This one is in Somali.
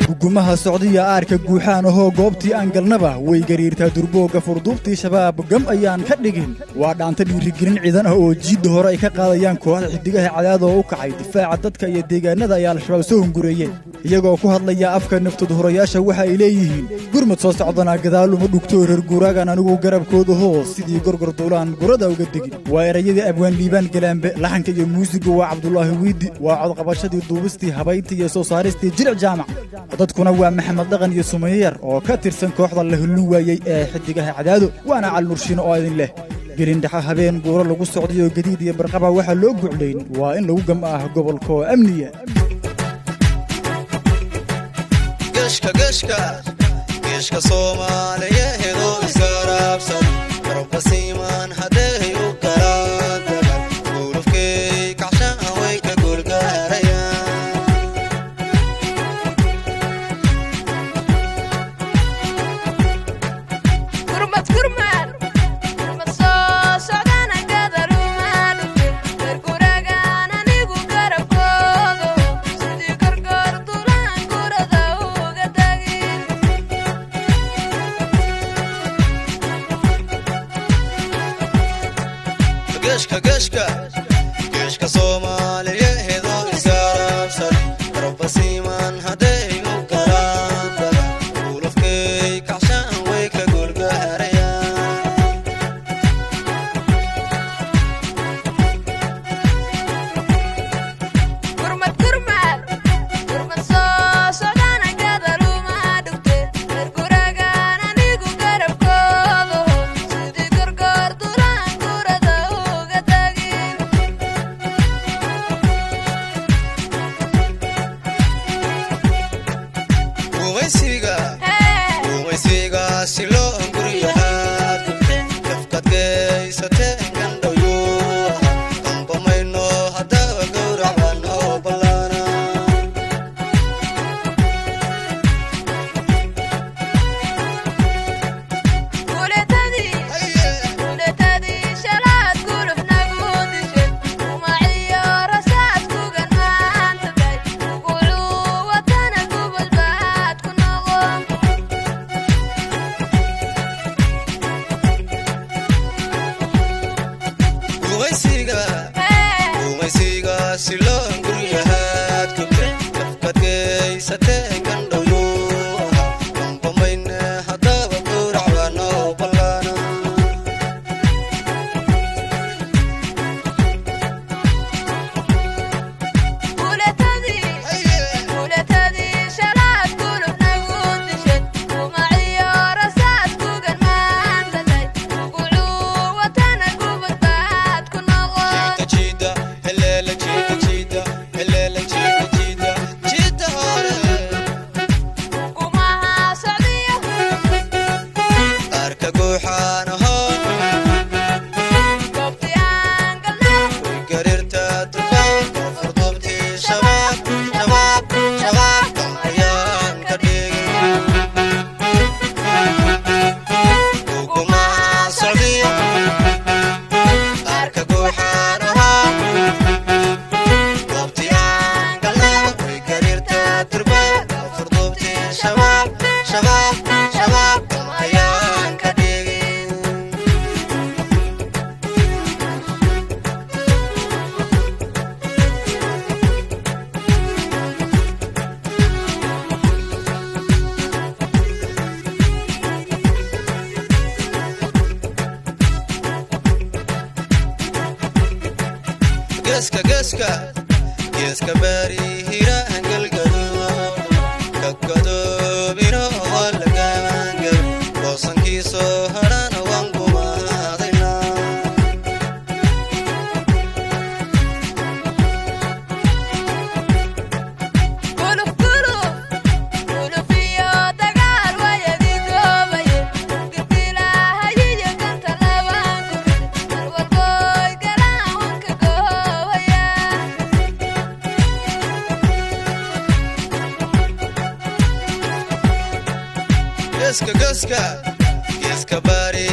gugumaha socdiya aarka guuxaan ahoo goobtii aan galnaba way gariirtaa durbooga furduubtii shabaab gam ayaan ka dhigin waa dhaanta dhiirigelin ciidan ah oo jiidda hore ay ka qaadayaan kooxda xidigaha cadaadoo u kacay difaaca dadka iyo deegaanada ay al-shabaab soo hungureeyeen iyagoo ku hadlaya afka naftooda horayaasha waxa ay leeyihiin gurmad soo socdanaa gadaal uma dhugto reer guuraagan anigu garabkooda hoo sidii gorgor duulaan gurada uga degin waa erayadii abwaan liibaan galaambe laxanka iyo muusigu waa cabdulaahi wiidi waa codqabashadii duubistii habayntii iyo soo saaristii jilic jaamac dadkuna waa maxamed dhaqan iyo sumayar oo ka tirsan kooxda la hulun waayey ee xidigaha cadaado waana calnurshiino oo idin leh gelindhaxa habeen guuro lagu socdayo gadiid iyo barqaba waxaa loo guclayn waa in lagu gam ah gobolka oo amniya geeshka soomaaliyeedoo isgaraabsan garabasiimaan hadday u garaagaban gulufkay kacshaan way ka gulgaarayaan geeshka soomaaliyeedoo isgaraabsan garabasiimaan hadday u garaagaban gulufkay kacshaan way ka gulgaarayaan geeska baari hiraan galgaduud kabgadoobino lagaangab goosankiisoo hadhana waan gumaadayna geeska baari